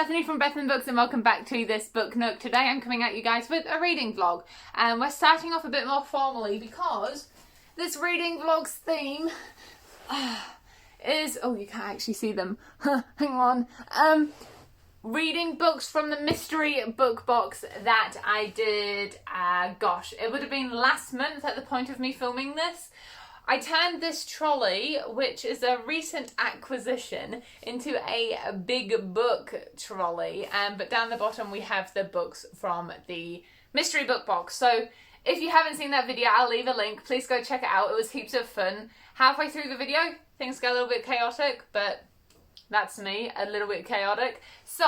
Bethany from Bethany Books and welcome back to this book nook. Today I'm coming at you guys with a reading vlog and we're starting off a bit more formally because this reading vlog's theme is, oh you can't actually see them, hang on, reading books from the mystery book box that I did, gosh, it would have been last month at the point of me filming this. I turned this trolley, which is a recent acquisition, into a big book trolley, but down the bottom we have the books from the mystery book box. So if you haven't seen that video, I'll leave a link. Please go check it out. It was heaps of fun. Halfway through the video, things get a little bit chaotic, but that's me, a little bit chaotic. So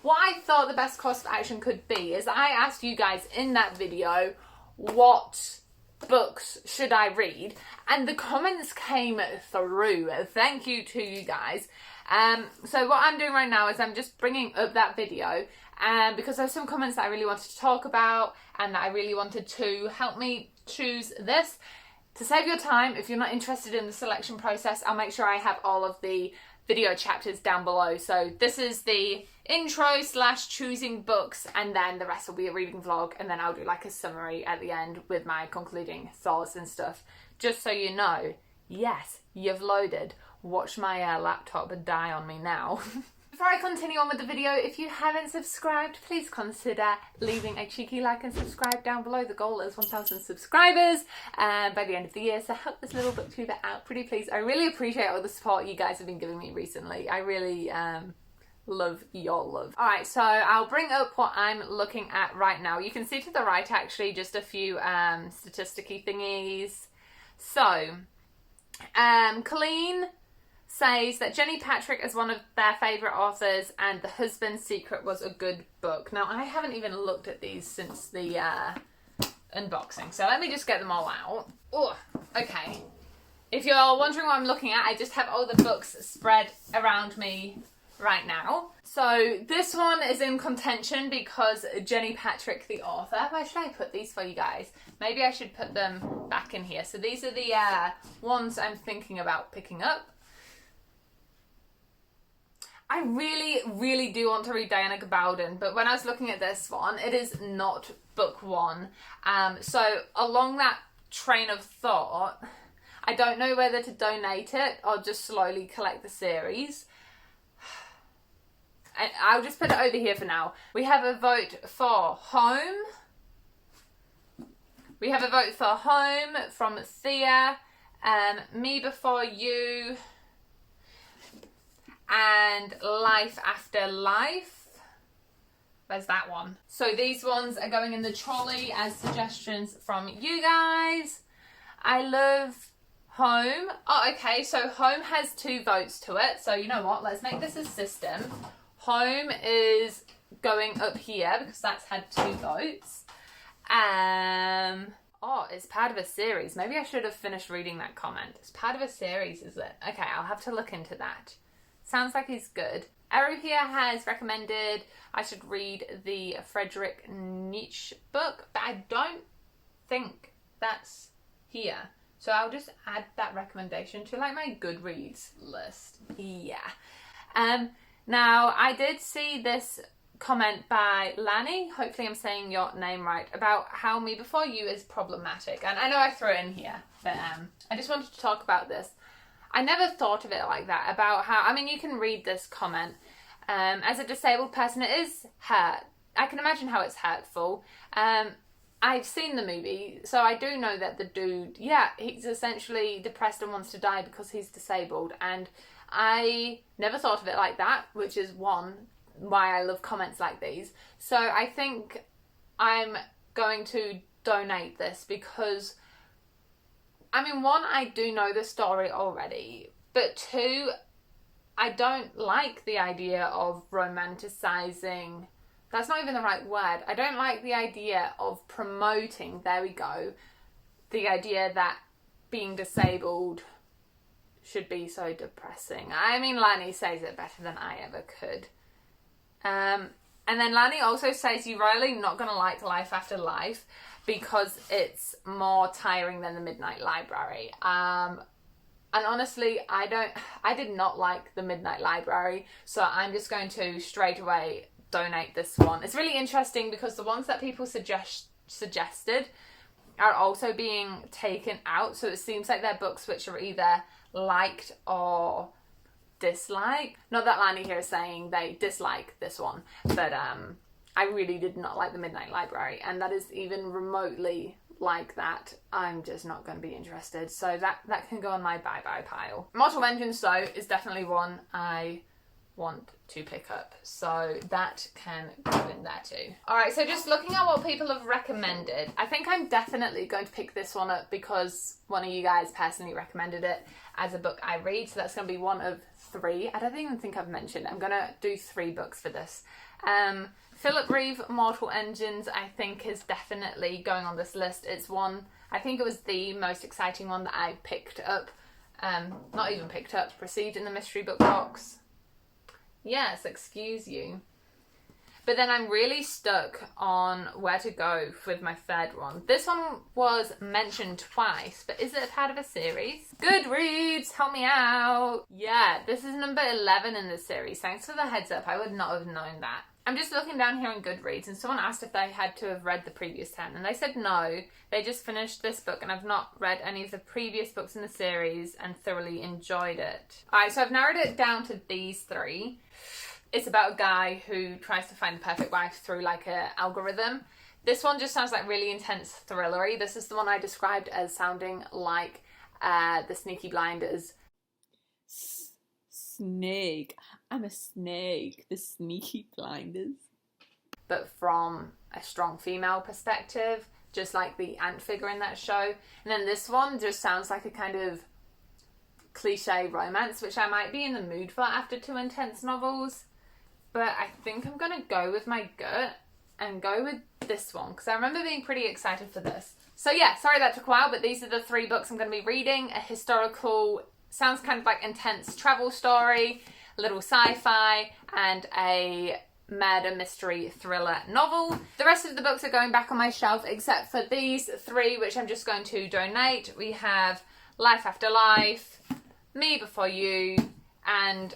what I thought the best course of action could be is I asked you guys in that video what books should I read, and the comments came through. Thank you to you guys. So what I'm doing right now is I'm just bringing up that video because there's some comments that I really wanted to talk about and that I really wanted to help me choose this. To save your time, if you're not interested in the selection process, I'll make sure I have all of the video chapters down below. So this is the intro / choosing books, and then the rest will be a reading vlog, and then I'll do like a summary at the end with my concluding thoughts and stuff. Just so you know, yes, you've loaded. Watch my laptop die on me now. Before I continue on with the video, if you haven't subscribed, please consider leaving a cheeky like and subscribe down below. The goal is 1,000 subscribers by the end of the year, so help this little booktuber out pretty please. I really appreciate all the support you guys have been giving me recently. I really love your love. Alright, so I'll bring up what I'm looking at right now. You can see to the right actually just a few statisticky thingies. So, Colleen says that Jenny Patrick is one of their favourite authors and The Husband's Secret was a good book. Now, I haven't even looked at these since the unboxing, so let me just get them all out. Oh, okay. If you're wondering what I'm looking at, I just have all the books spread around me right now. So this one is in contention because Jenny Patrick, the author, where should I put these for you guys? Maybe I should put them back in here. So these are the ones I'm thinking about picking up. I really do want to read Diana Gabaldon, but when I was looking at this one, it is not book one. So along that train of thought, I don't know whether to donate it or just slowly collect the series. I'll just put it over here for now. We have a vote for Home. We have a vote for Home from Thea, Me Before You, and Life After Life. Where's that one? So these ones are going in the trolley as suggestions from you guys. I love Home. Oh, okay, so Home has 2 votes to it. So you know what? Let's make this a system. Home is going up here because that's had 2 votes. Oh, it's part of a series. Maybe I should have finished reading that comment. It's part of a series, is it? Okay, I'll have to look into that. Sounds like he's good. Eru here has recommended I should read the Friedrich Nietzsche book, but I don't think that's here. So I'll just add that recommendation to like my Goodreads list. Yeah. Now I did see this comment by Lani, hopefully I'm saying your name right, about how Me Before You is problematic. And I know I threw it in here, but I just wanted to talk about this. I never thought of it like that, about how, I mean, you can read this comment. As a disabled person, it is hurt. I can imagine how it's hurtful. I've seen the movie, so I do know that the dude, yeah, he's essentially depressed and wants to die because he's disabled. And I never thought of it like that, which is one, why I love comments like these. So I think I'm going to donate this because, I mean, 1, I do know the story already, but 2, I don't like the idea of romanticizing, that's not even the right word, I don't like the idea of promoting, there we go, the idea that being disabled should be so depressing. I mean, Lani says it better than I ever could. And then Lani also says you're really not going to like Life After Life because it's more tiring than The Midnight Library. And honestly, I did not like The Midnight Library, so I'm just going to straight away donate this one. It's really interesting because the ones that people suggested are also being taken out, so it seems like they're books which are either liked or disliked. Not that Lani here is saying they dislike this one, but I really did not like The Midnight Library, and that is even remotely like that. I'm just not going to be interested, so that can go on my bye-bye pile. Mortal Engines though is definitely one I want to pick up, so that can go in there too. Alright, so just looking at what people have recommended, I think I'm definitely going to pick this one up because one of you guys personally recommended it as a book I read, so that's going to be one of 3. I don't even think I've mentioned. I'm going to do 3 books for this. Philip Reeve, Mortal Engines, I think is definitely going on this list. It's one, I think it was the most exciting one that I picked up. Not even picked up, received in the mystery book box. Yes, excuse you. But then I'm really stuck on where to go with my third one. This one was mentioned twice, but is it a part of a series? Goodreads, help me out. Yeah, this is number 11 in the series. Thanks for the heads up. I would not have known that. I'm just looking down here on Goodreads, and someone asked if they had to have read the previous 10, and they said no. They just finished this book, and I've not read any of the previous books in the series and thoroughly enjoyed it. Alright, so I've narrowed it down to these 3. It's about a guy who tries to find the perfect wife through like an algorithm. This one just sounds like really intense thrillery. This is the one I described as sounding like the Sneaky Blinders. Snake. I'm a snake. The Sneaky Blinders. But from a strong female perspective, just like the ant figure in that show. And then this one just sounds like a kind of cliche romance, which I might be in the mood for after 2 intense novels. But I think I'm going to go with my gut and go with this one, because I remember being pretty excited for this. So yeah, sorry that took a while, but these are the 3 books I'm going to be reading. A historical, sounds kind of like intense travel story, a little sci-fi, and a murder mystery thriller novel. The rest of the books are going back on my shelf except for these 3, which I'm just going to donate. We have Life After Life, Me Before You, and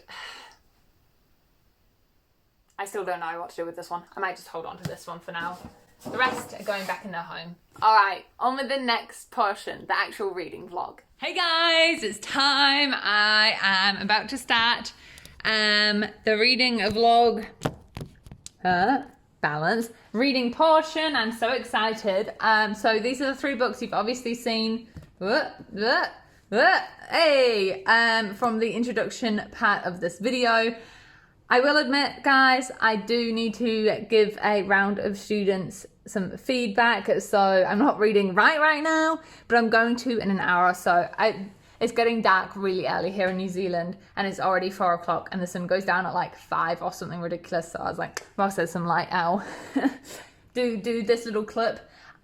I still don't know what to do with this one. I might just hold on to this one for now. The rest are going back in their home. Alright, on with the next portion, the actual reading vlog. Hey guys, it's time. I am about to start the reading vlog. Balance. Reading portion. I'm so excited. So these are the 3 books you've obviously seen. Hey! From the introduction part of this video. I will admit, guys, I do need to give a round of students some feedback, so I'm not reading right now, but I'm going to in an hour or so. It's getting dark really early here in New Zealand, and it's already 4 o'clock, and the sun goes down at like 5 or something ridiculous, so I was like, well, there's some light out. do this little clip.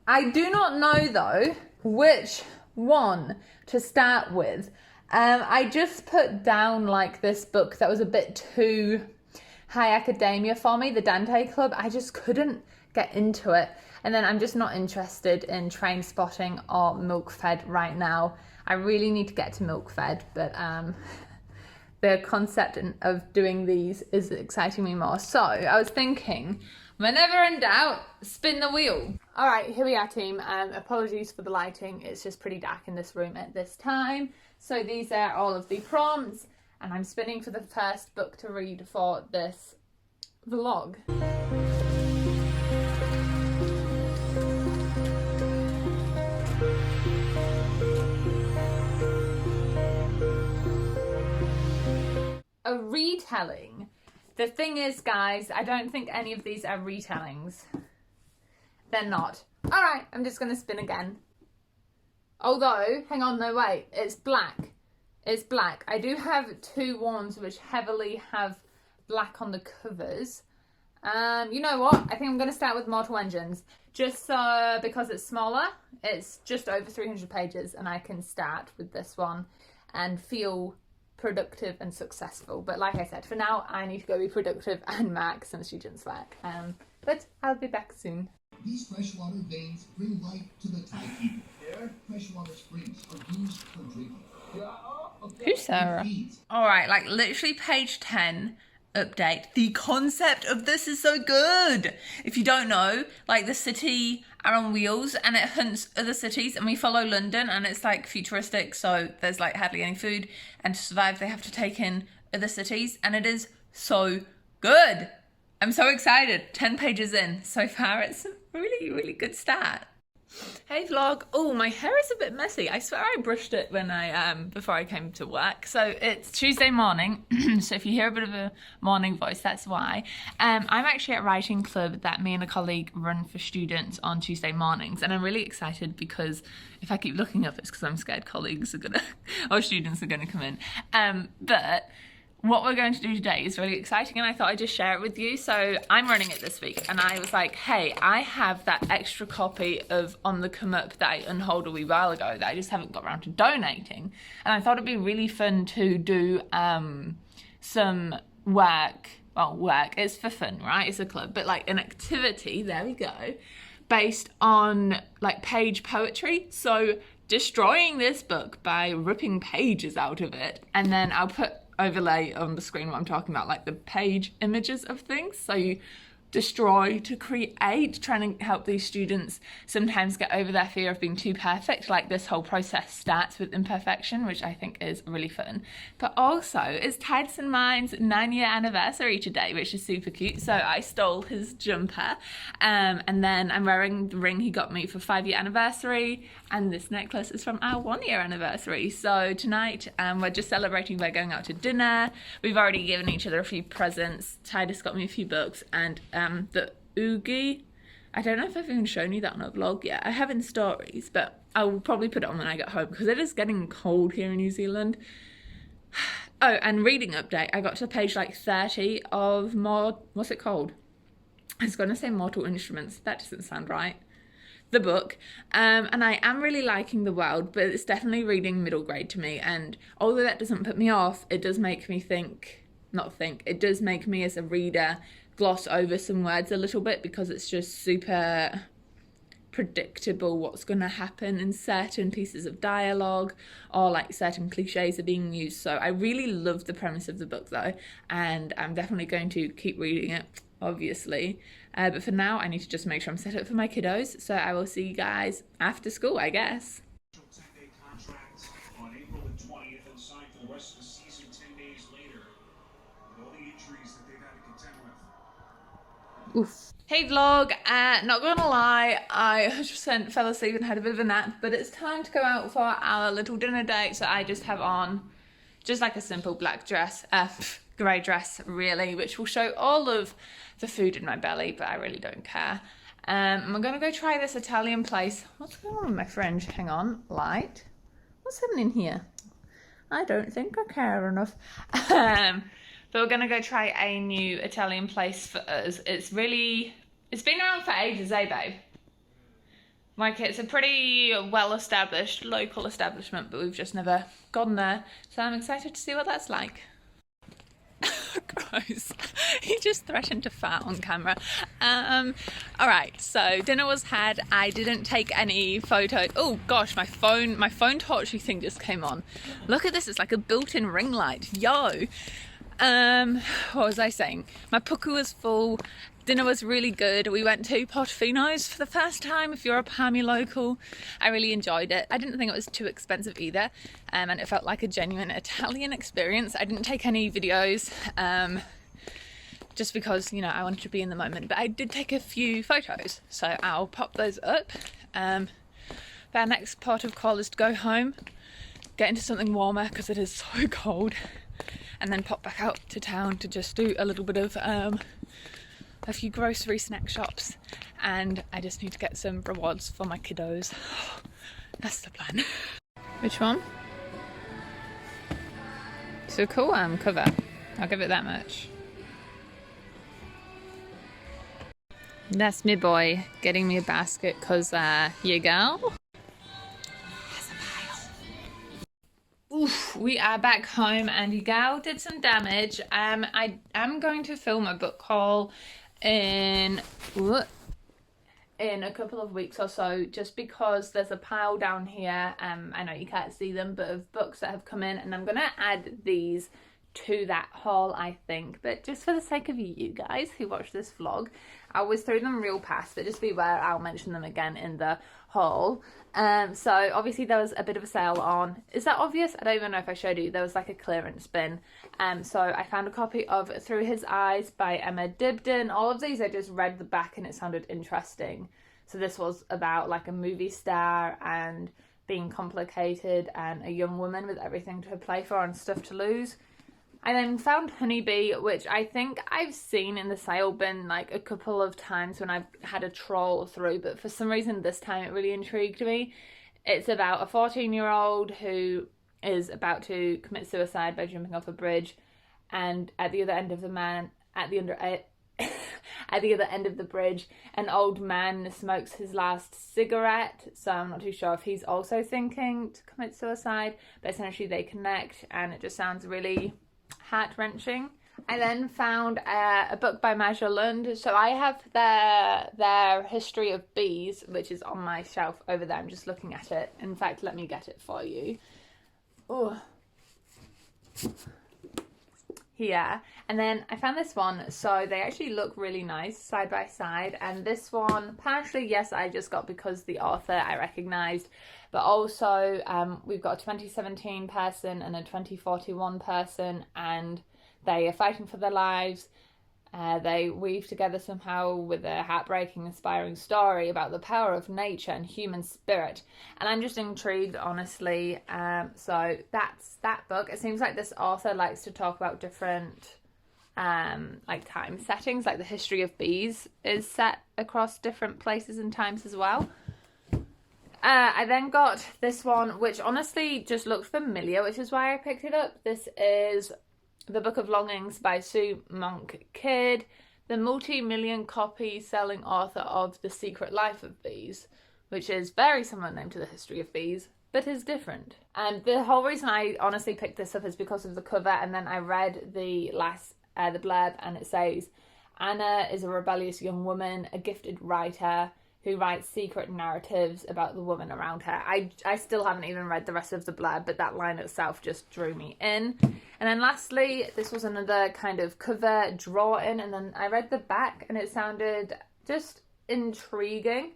I do not know, though, which one to start with. I just put down like this book that was a bit too high academia for me, the Dante Club. I just couldn't get into it. And then I'm just not interested in Train Spotting or Milk Fed right now. I really need to get to Milk Fed, but the concept of doing these is exciting me more. So I was thinking, whenever in doubt, spin the wheel. All right, here we are, team. Apologies for the lighting. It's just pretty dark in this room at this time. So these are all of the prompts, and I'm spinning for the first book to read for this vlog. A retelling. The thing is, guys, I don't think any of these are retellings. They're not. All right, I'm just going to spin again. Although, hang on, no, wait, it's black. It's black. I do have 2 ones which heavily have black on the covers. You know what? I think I'm going to start with Mortal Engines. Just because it's smaller. It's just over 300 pages, and I can start with this one and feel productive and successful. But like I said, for now, I need to go be productive and mark some students' work. But I'll be back soon. These freshwater veins bring life to the tide people. Freshwater springs are used for drinking. Who's Sarah? All right, like literally page 10 update. The concept of this is so good. If you don't know, like the city are on wheels and it hunts other cities, and we follow London and it's like futuristic, so there's like hardly any food, and to survive they have to take in other cities, and it is so good. I'm so excited. 10 pages in so far. It's a really, really good start. Hey vlog. Oh, my hair is a bit messy. I swear I brushed it when I before I came to work. So it's Tuesday morning. So if you hear a bit of a morning voice, that's why. I'm actually at writing club that me and a colleague run for students on Tuesday mornings, and I'm really excited because if I keep looking up, it's because I'm scared colleagues are gonna or students are gonna come in. But what we're going to do today is really exciting, and I thought I'd just share it with you. So I'm running it this week, and I was like, hey, I have that extra copy of On the Come Up that I unhauled a wee while ago that I just haven't got around to donating, and I thought it'd be really fun to do some work. Well, work, it's for fun, right? It's a club, but like an activity, there we go, based on like page poetry. So destroying this book by ripping pages out of it, and then I'll put overlay on the screen what I'm talking about, like the page images of things. So you destroy to create, trying to help these students sometimes get over their fear of being too perfect. Like this whole process starts with imperfection, which I think is really fun. But also it's Tides and Mine's 9-year anniversary today, which is super cute. So I stole his jumper, and then I'm wearing the ring he got me for 5-year anniversary, and this necklace is from our 1-year anniversary. So tonight we're just celebrating by going out to dinner. We've already given each other a few presents. Titus got me a few books, and the Oogie, I don't know if I've even shown you that on a vlog yet. I have in stories, but I will probably put it on when I get home because it is getting cold here in New Zealand. Oh, and reading update, I got to page like 30 of what's it called? I was going to say Mortal Instruments. That doesn't sound right. The book, and I am really liking the world, but it's definitely reading middle grade to me, and although that doesn't put me off, it does make me it does make me as a reader gloss over some words a little bit, because it's just super predictable what's going to happen in certain pieces of dialogue, or like certain cliches are being used. So I really love the premise of the book though, and I'm definitely going to keep reading it, obviously. But for now, I need to just make sure I'm set up for my kiddos. So I will see you guys after school, I guess. 10-day contract on April the 20th and signed for the rest of the season 10 days later, with all the injuries that they've had to contend with. Oof. Hey vlog, not gonna lie, I 100% fell asleep and had a bit of a nap, but it's time to go out for our little dinner date. So I just have on just like a simple black dress, grey dress really, which will show all of the food in my belly, but I really don't care. I'm gonna go try this Italian place. What's going on with my fringe? Hang on, light. What's happening here? I don't think I care enough. But we're gonna go try a new Italian place for us. It's been around for ages, eh babe? Like, it's a pretty well-established local establishment, but we've just never gone there. So I'm excited to see what that's like. Gross. He just threatened to fart on camera. All right, so dinner was had. I didn't take any photos. Oh gosh, my phone torchy thing just came on. Look at this, it's like a built-in ring light. Yo. What was I saying? My puku was full. Dinner was really good. We went to Portofino's for the first time. If you're a Palmy local, I really enjoyed it. I didn't think it was too expensive either, and it felt like a genuine Italian experience. I didn't take any videos, just because, you know, I wanted to be in the moment, but I did take a few photos, so I'll pop those up. But our next port of call is to go home, get into something warmer because it is so cold, and then pop back out to town to just do a little bit of a few grocery snack shops, and I just need to get some rewards for my kiddos. That's the plan. Which one? So cool cover. I'll give it that much. That's me boy getting me a basket because you go. Oof, we are back home and Yigal did some damage. I am going to film a book haul in in a couple of weeks or so, just because there's a pile down here, I know you can't see them, but of books that have come in, and I'm gonna add these to that haul, I think. But just for the sake of you guys who watch this vlog, I always throw them real past, but just beware, I'll mention them again in the haul. So obviously there was a bit of a sale on, is that obvious? I don't even know if I showed you. There was like a clearance bin. So I found a copy of Through His Eyes by Emma Dibdin. All of these I just read the back and it sounded interesting. So this was about like a movie star and being complicated and a young woman with everything to play for and stuff to lose. I then found Honeybee, which I think I've seen in the sale bin like a couple of times when I've had a troll through, but for some reason this time it really intrigued me. It's about a 14-year-old who is about to commit suicide by jumping off a bridge, and at the other end of the bridge, an old man smokes his last cigarette, so I'm not too sure if he's also thinking to commit suicide, but essentially they connect and it just sounds really heart-wrenching. I then found a book by Maja Lund. So I have their History of Bees, which is on my shelf over there. I'm just looking at it. In fact, let me get it for you. Oh, here. And then I found this one. So they actually look really nice side by side. And this one, partially, yes, I just got because the author I recognised. But also we've got a 2017 person and a 2041 person, and they are fighting for their lives. They weave together somehow with a heartbreaking, inspiring story about the power of nature and human spirit. And I'm just intrigued, honestly. So that's that book. It seems like this author likes to talk about different like time settings, like the History of Bees is set across different places and times as well. I then got this one, which honestly just looked familiar, which is why I picked it up. This is The Book of Longings by Sue Monk Kidd, the multi-million copy selling author of The Secret Life of Bees, which is very similar name to The History of Bees, but is different. And the whole reason I honestly picked this up is because of the cover, and then I read the blurb, and it says, Anna is a rebellious young woman, a gifted writer who writes secret narratives about the woman around her. I still haven't even read the rest of the blurb, but that line itself just drew me in. And then lastly, this was another kind of cover draw-in, and then I read the back and it sounded just intriguing.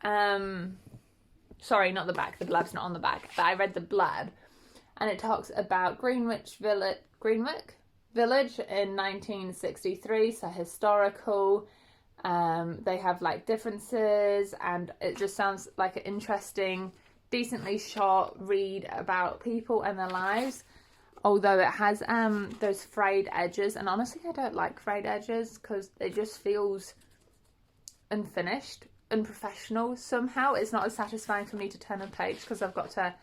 Sorry, not the back, the blurb's not on the back, but I read the blurb, and it talks about Greenwich Village in 1963, so historical. They have like differences, and it just sounds like an interesting, decently short read about people and their lives, although it has those frayed edges, and honestly I don't like frayed edges because it just feels unfinished, unprofessional somehow. It's not as satisfying for me to turn a page because I've got to,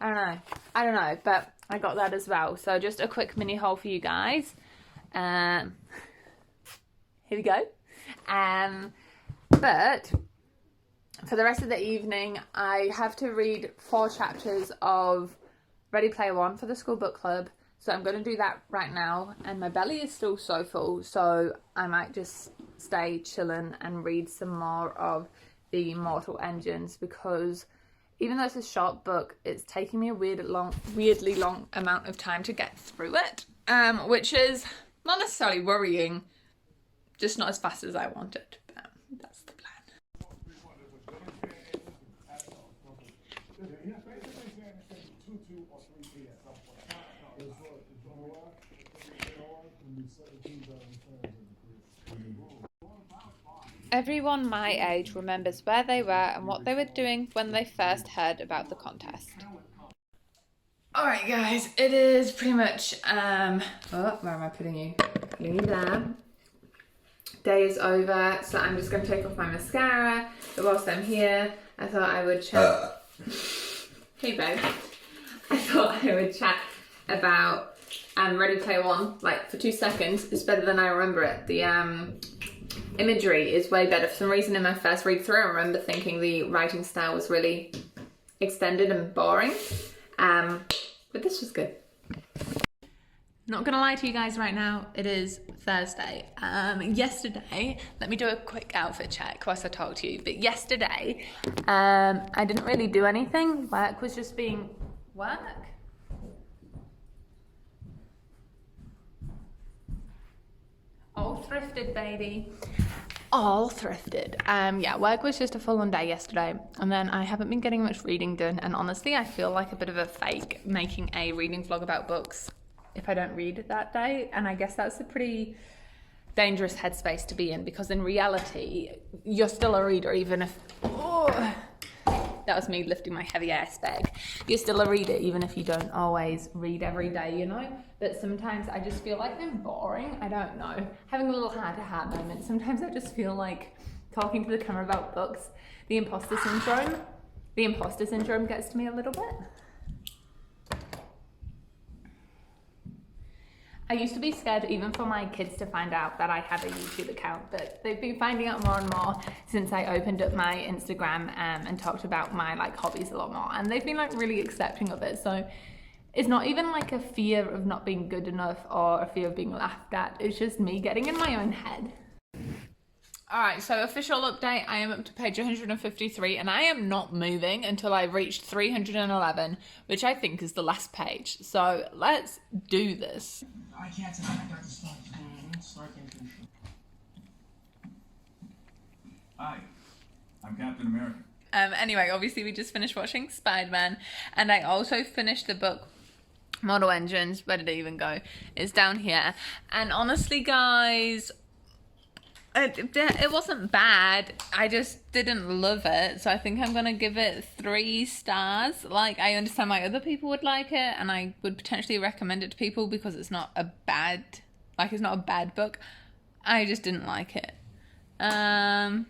I don't know, but I got that as well. So just a quick mini haul for you guys. Here we go. But for the rest of the evening, I have to read 4 chapters of Ready Player One for the school book club. So I'm going to do that right now, and my belly is still so full, so I might just stay chilling and read some more of the Mortal Engines, because even though it's a short book, it's taking me a weirdly long amount of time to get through it, which is not necessarily worrying, just not as fast as I wanted, but that's the plan. Everyone my age remembers where they were and what they were doing when they first heard about the contest. Alright guys, it is pretty much, where am I putting you? Putting you there. Day is over, so I'm just going to take off my mascara, but whilst I'm here, I thought I would chat. Hey babe. I thought I would chat about Ready Player One, like for 2 seconds. It's better than I remember it. The imagery is way better. For some reason in my first read through, I remember thinking the writing style was really extended and boring, but this was good. Not gonna lie to you guys right now, it is Thursday. Yesterday, let me do a quick outfit check whilst I talk to you. But yesterday, I didn't really do anything. Work was just being work. All thrifted, baby. All thrifted. Yeah, work was just a full-on day yesterday, and then I haven't been getting much reading done, and honestly I feel like a bit of a fake making a reading vlog about books if I don't read that day, and I guess that's a pretty dangerous headspace to be in, because in reality you're still a reader even if that was me lifting my heavy ass bag. You're still a reader even if you don't always read every day, you know? But sometimes I just feel like I'm boring. I don't know. Having a little heart-to-heart moment. Sometimes I just feel like talking to the camera about books. The imposter syndrome gets to me a little bit. I used to be scared even for my kids to find out that I have a YouTube account, but they've been finding out more and more since I opened up my Instagram and talked about my like hobbies a lot more, and they've been like really accepting of it. So it's not even like a fear of not being good enough or a fear of being laughed at. It's just me getting in my own head. Alright, so official update, I am up to page 153 and I am not moving until I reach 311, which I think is the last page. So let's do this. I can't tell I got to start. Hi, I'm Captain America. Anyway, obviously we just finished watching Spider-Man, and I also finished the book Model Engines. Where did it even go? It's down here. And honestly, guys, it wasn't bad. I just didn't love it, so I think I'm gonna give it 3 stars. Like, I understand why other people would like it, and I would potentially recommend it to people because it's not a bad, like, it's not a bad book. I just didn't like it. And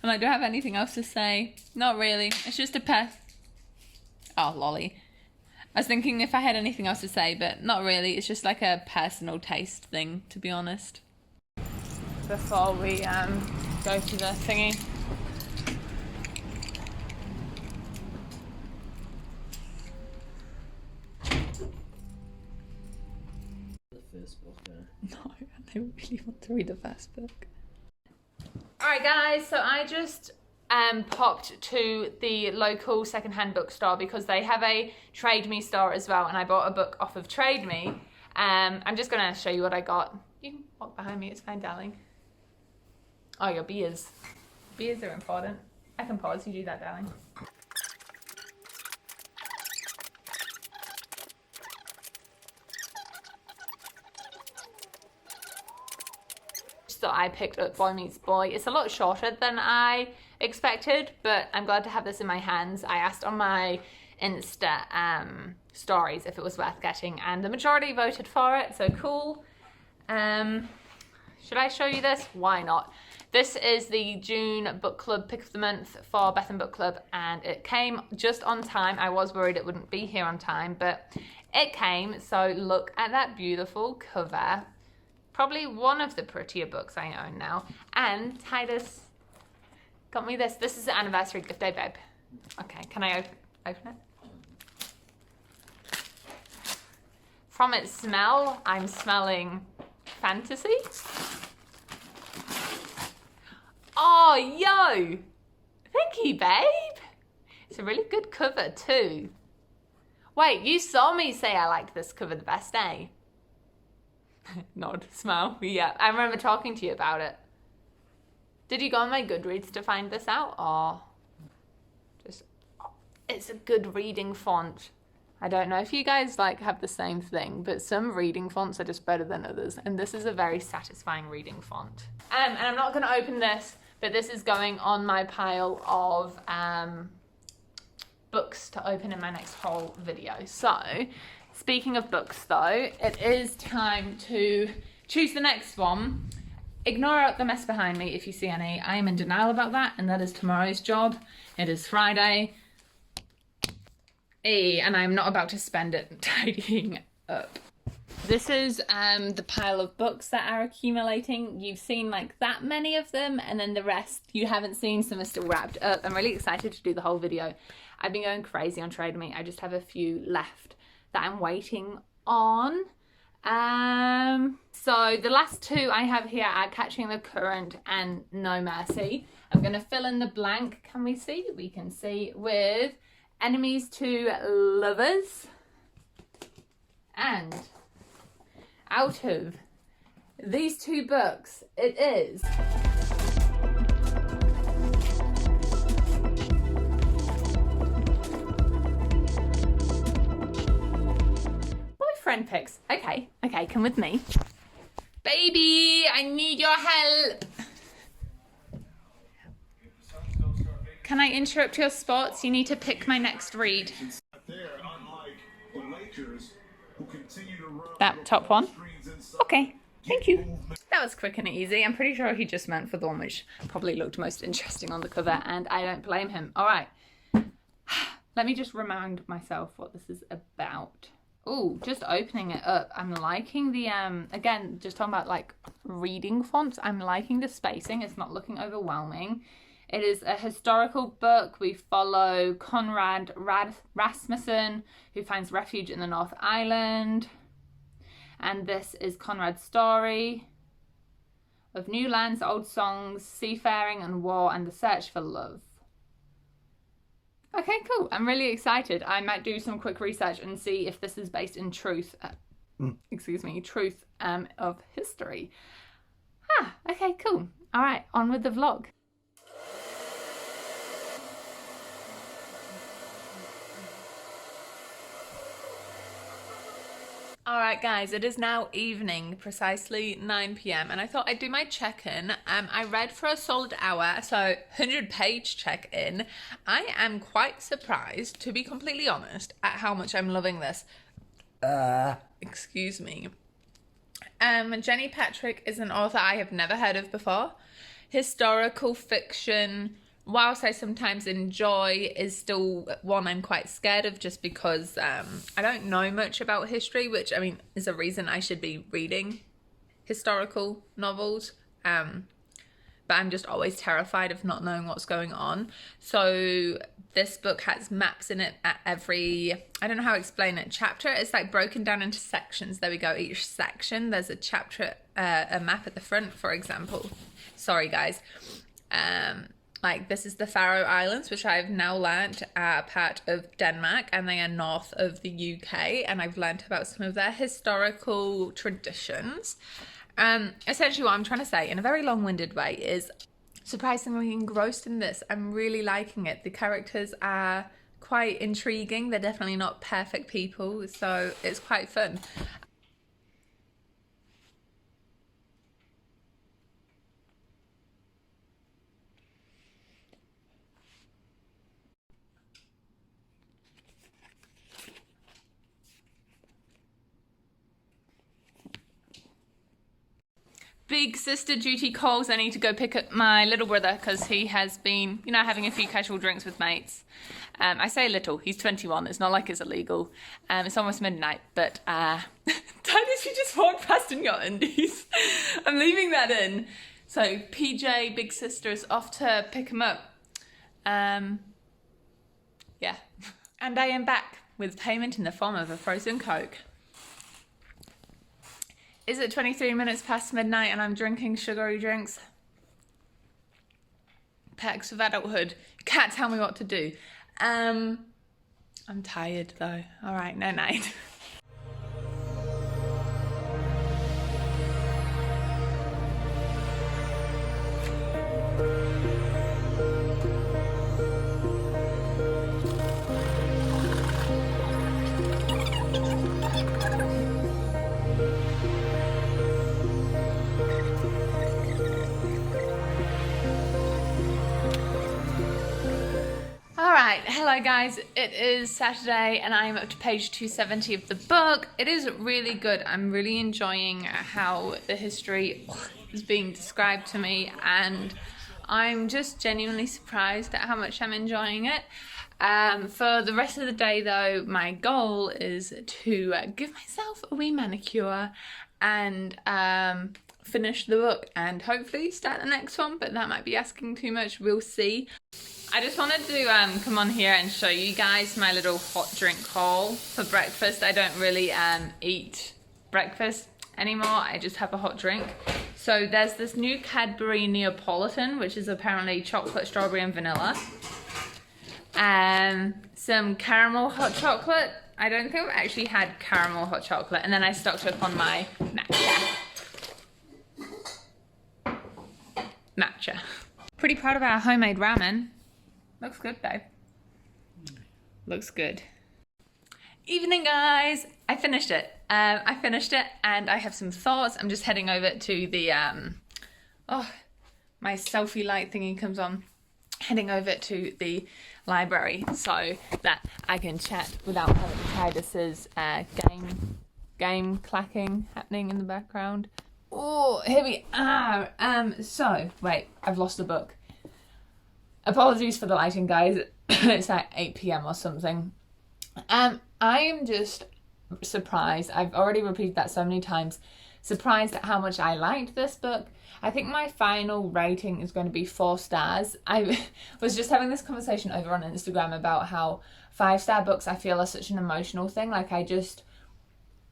I don't have anything else to say. Not really. It's just a oh, lolly. I was thinking if I had anything else to say, but not really. It's just like a personal taste thing, to be honest. Before we go to the thingy. The first book, No, I really want to read the first book. Alright guys, so I just popped to the local secondhand bookstore because they have a Trade Me store as well, and I bought a book off of Trade Me. I'm just going to show you what I got. You can walk behind me, it's fine, darling. Oh, your beers. Beers are important. I can pause, you do that, darling. So I picked up Boy Meets Boy. It's a lot shorter than I expected, but I'm glad to have this in my hands. I asked on my Insta stories if it was worth getting, and the majority voted for it, so cool. Should I show you this? Why not? This is the June book club pick of the month for Bethan Book Club, and it came just on time. I was worried it wouldn't be here on time, but it came. So look at that beautiful cover. Probably one of the prettier books I own now. And Titus got me this. This is the anniversary gift day, babe. Okay, can I open it? From its smell, I'm smelling fantasy. Oh, yo! Thank you, babe. It's a really good cover, too. Wait, you saw me say I liked this cover the best, eh? Nod, smile. Yeah, I remember talking to you about it. Did you go on my Goodreads to find this out, or just... Oh, it's a good reading font. I don't know if you guys like have the same thing, but some reading fonts are just better than others, and this is a very satisfying reading font. And I'm not going to open this, but this is going on my pile of books to open in my next haul video. So, speaking of books though, it is time to choose the next one. Ignore the mess behind me if you see any. I am in denial about that, and that is tomorrow's job. It is Friday. And I'm not about to spend it tidying up. This is the pile of books that are accumulating. You've seen like that many of them, and then the rest you haven't seen, some are still wrapped up. I'm really excited to do the whole video. I've been going crazy on Trade Me. I just have a few left that I'm waiting on. So the last two I have here are Catching the Current and No Mercy. I'm going to fill in the blank. Can we see? We can see with Enemies to Lovers. And out of these two books, it is Boyfriend Picks. Okay, come with me. Baby, I need your help. Can I interrupt your sports? You need to pick my next read. That top one? Okay, thank you. That was quick and easy. I'm pretty sure he just meant for the one which probably looked most interesting on the cover, and I don't blame him. All right. Let me just remind myself what this is about. Oh, just opening it up. I'm liking the, again, just talking about like reading fonts. I'm liking the spacing. It's not looking overwhelming. It is a historical book. We follow Conrad Rasmussen, who finds refuge in the North Island. And this is Conrad's story of new lands, old songs, seafaring and war, and the search for love. Okay, cool. I'm really excited. I might do some quick research and see if this is based in truth, truth of history. Okay, cool. All right, on with the vlog. Alright guys, it is now evening, precisely 9 p.m. and I thought I'd do my check-in. I read for a solid hour, so 100-page check-in. I am quite surprised, to be completely honest, at how much I'm loving this. Excuse me. Jenny Patrick is an author I have never heard of before. Historical fiction, whilst I sometimes enjoy, is still one I'm quite scared of just because I don't know much about history, which, I mean, is a reason I should be reading historical novels. But I'm just always terrified of not knowing what's going on. So this book has maps in it at every, I don't know how to explain it, chapter. It's like broken down into sections. There we go. Each section, there's a chapter, a map at the front, for example. Sorry, guys. Like this is the Faroe Islands, which I've now learnt are part of Denmark, and they are north of the UK, and I've learnt about some of their historical traditions. Essentially what I'm trying to say in a very long-winded way is surprisingly engrossed in this. I'm really liking it. The characters are quite intriguing. They're definitely not perfect people, so it's quite fun. Big sister duty calls. I need to go pick up my little brother because he has been, you know, having a few casual drinks with mates. I say little, he's 21. It's not like it's illegal. It's almost midnight, but Dad, you just walked past in your undies. I'm leaving that in. So PJ, big sister, is off to pick him up. Yeah. And I am back with payment in the form of a frozen Coke. Is it 23 minutes past midnight and I'm drinking sugary drinks? Perks of adulthood. You can't tell me what to do. I'm tired though. All right, no night. Hello guys, it is Saturday and I'm up to page 270 of the book. It is really good. I'm really enjoying how the history is being described to me, and I'm just genuinely surprised at how much I'm enjoying it. For the rest of the day though, my goal is to give myself a wee manicure and finish the book and hopefully start the next one, but that might be asking too much. We'll see. I just wanted to come on here and show you guys my little hot drink haul for breakfast. I don't really eat breakfast anymore. I just have a hot drink. So there's this new Cadbury Neapolitan, which is apparently chocolate, strawberry and vanilla. Some caramel hot chocolate. I don't think I've actually had caramel hot chocolate. And then I stocked up on my matcha. Pretty proud of our homemade ramen. Looks good, babe. Looks good. Evening, guys. I finished it. And I have some thoughts. I'm just heading over to the my selfie light thingy comes on. Heading over to the library so that I can chat without having Titus's game clacking happening in the background. Oh, here we are. So wait, I've lost the book. Apologies for the lighting, guys. It's like 8 p.m. or something. I am just surprised. I've already repeated that so many times. Surprised at how much I liked this book. I think my final rating is going to be 4 stars. I was just having this conversation over on Instagram about how 5-star books I feel are such an emotional thing. Like I just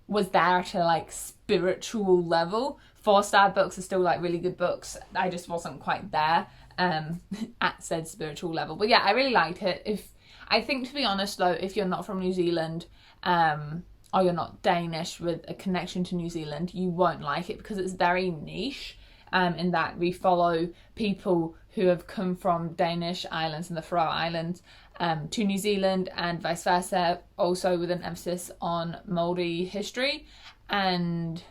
was there at a like spiritual level. 4-star books are still like really good books. I just wasn't quite there at said spiritual level. But yeah, I really liked it. I think, to be honest though, if you're not from New Zealand, or you're not Danish with a connection to New Zealand, you won't like it because it's very niche, in that we follow people who have come from Danish islands and the Faroe Islands to New Zealand and vice versa, also with an emphasis on Māori history and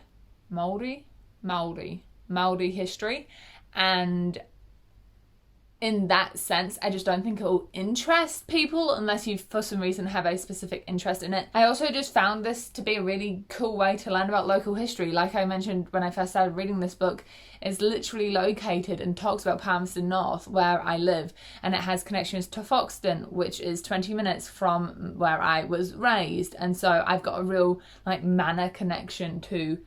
Māori history. And in that sense, I just don't think it will interest people unless you, for some reason, have a specific interest in it. I also just found this to be a really cool way to learn about local history. Like I mentioned when I first started reading this book, it's literally located and talks about Palmerston North, where I live, and it has connections to Foxton, which is 20 minutes from where I was raised. And so I've got a real like manor connection to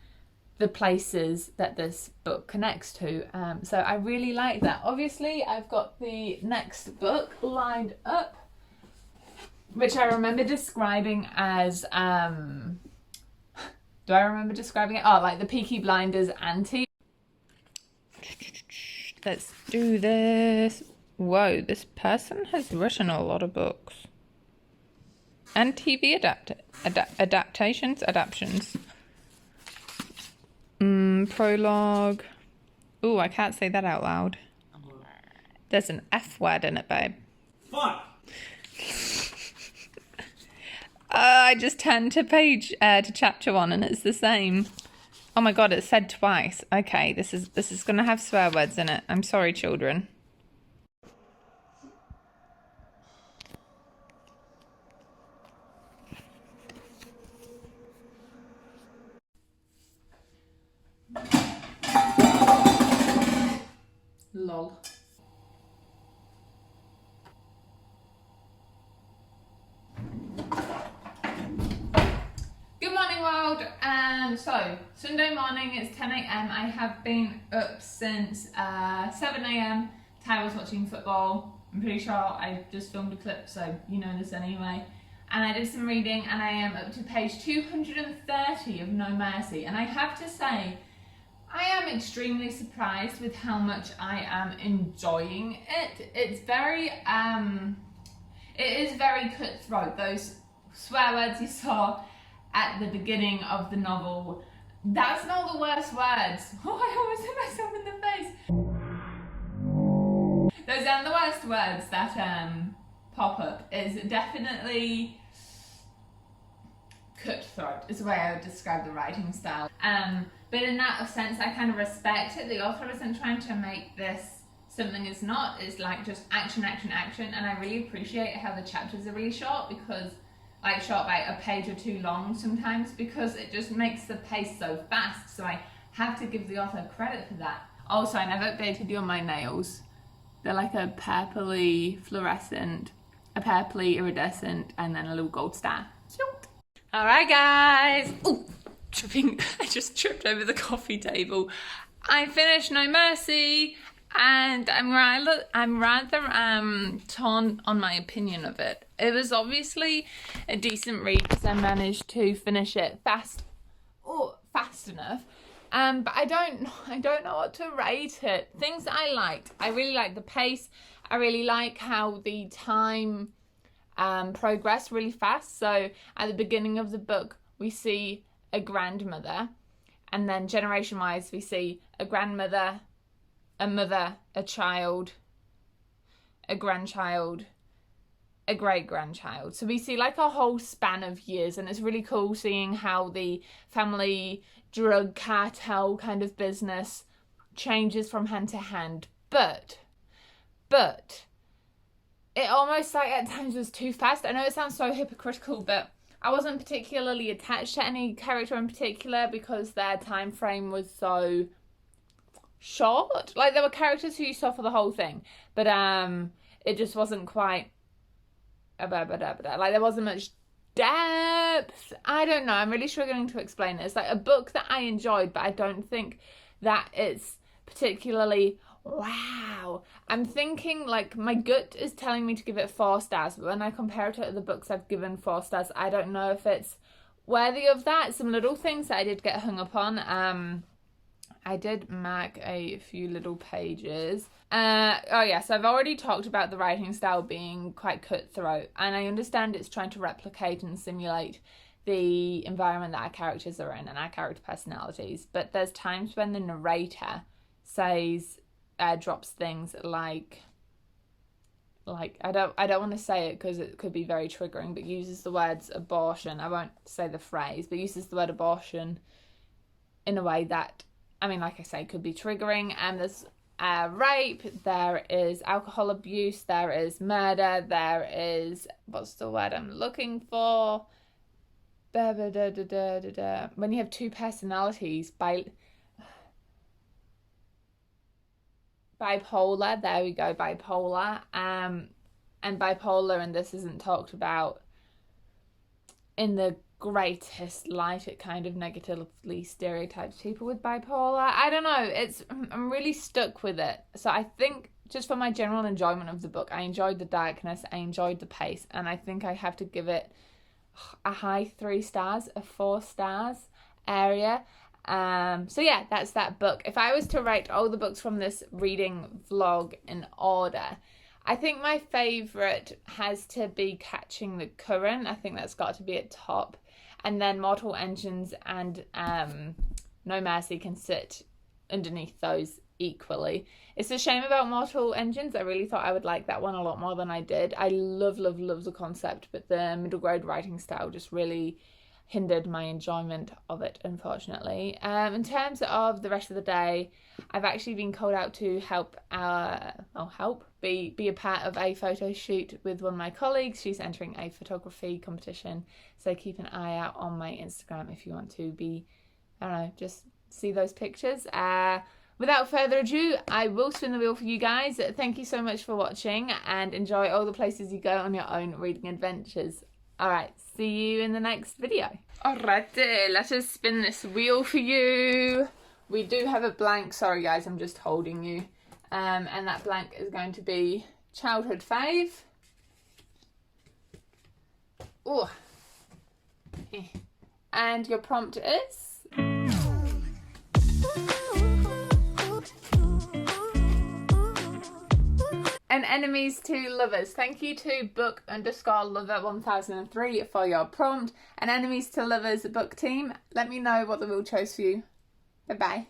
the places that this book connects to. So I really like that. Obviously, I've got the next book lined up, which I remember describing as, do I remember describing it? Oh, like the Peaky Blinders auntie. Let's do this. Whoa, this person has written a lot of books. And TV adaptations. Prologue. Ooh, I can't say that out loud. There's an F word in it, babe. Fuck! I just turned to chapter 1 and it's the same. Oh my god, it's said twice. Okay, this is gonna have swear words in it. I'm sorry, children. Lol. Good morning, world. So Sunday morning, it's 10 a.m. I have been up since 7 a.m. Ty was watching football. I'm pretty sure I just filmed a clip, so you know this anyway. And I did some reading, and I am up to page 230 of No Mercy. And I have to say, I am extremely surprised with how much I am enjoying it. It's very, it is very cutthroat. Those swear words you saw at the beginning of the novel, that's not the worst words. Oh, I almost hit myself in the face. Those aren't the worst words that pop up. It's definitely cutthroat is the way I would describe the writing style. But in that sense, I kind of respect it. The author isn't trying to make this something it's not. It's like just action, action, action. And I really appreciate how the chapters are really short, because like short by a page or two long sometimes, because it just makes the pace so fast. So I have to give the author credit for that. Also, I never updated you on my nails. They're like a purpley fluorescent, a purpley iridescent, and then a little gold star. All right, guys. Oh, tripping. I just tripped over the coffee table. I finished No Mercy, and I'm rather torn on my opinion of it. It was obviously a decent read because I managed to finish it fast enough. But I don't know what to rate it. Things that I liked. I really like the pace. I really like how the time progressed really fast. So at the beginning of the book, we see a grandmother, and then generation-wise, we see a grandmother, a mother, a child, a grandchild, a great-grandchild. So we see like a whole span of years, and it's really cool seeing how the family drug cartel kind of business changes from hand to hand. But it almost like at times was too fast. I know it sounds so hypocritical, but I wasn't particularly attached to any character in particular because their time frame was so short. Like, there were characters who you saw for the whole thing, but it just wasn't quite like there wasn't much depth. I don't know, I'm really struggling to explain it. It's like a book that I enjoyed, but I don't think that it's particularly wow. I'm thinking, like, my gut is telling me to give it 4 stars, but when I compare it to other books I've given 4 stars, I don't know if it's worthy of that. Some little things that I did get hung up on. I did mark a few little pages. Oh yeah, so I've already talked about the writing style being quite cutthroat, and I understand it's trying to replicate and simulate the environment that our characters are in and our character personalities, but there's times when the narrator drops things like I don't want to say it because it could be very triggering, but uses the words abortion. I won't say the phrase, but uses the word abortion in a way that, I mean, like I say, could be triggering. And there's rape, there is alcohol abuse, there is murder, there is, what's the word I'm looking for? When you have 2 personalities, bipolar, there we go, bipolar. And bipolar, and this isn't talked about in the greatest light. It kind of negatively stereotypes people with bipolar. I don't know, I'm really stuck with it. So I think just for my general enjoyment of the book, I enjoyed the darkness, I enjoyed the pace, and I think I have to give it a high 3 stars, a 4 stars area. So yeah, that's that book. If I was to rate all the books from this reading vlog in order, I think my favourite has to be Catching the Current. I think that's got to be at top. And then Mortal Engines and No Mercy can sit underneath those equally. It's a shame about Mortal Engines. I really thought I would like that one a lot more than I did. I love the concept, but the middle grade writing style just really hindered my enjoyment of it, unfortunately. In terms of the rest of the day, I've actually been called out to be a part of a photo shoot with one of my colleagues. She's entering a photography competition, so keep an eye out on my Instagram if you want to be, I don't know, just see those pictures. Without further ado, I will spin the wheel for you guys. Thank you so much for watching, and enjoy all the places you go on your own reading adventures. Alright, see you in the next video. Alrighty, let us spin this wheel for you. We do have a blank, sorry guys, I'm just holding you. And that blank is going to be childhood fave. Oh. And your prompt is? And enemies to lovers. Thank you to book_lover1003 for your prompt. And enemies to lovers book team, let me know what the wheel chose for you. Bye bye.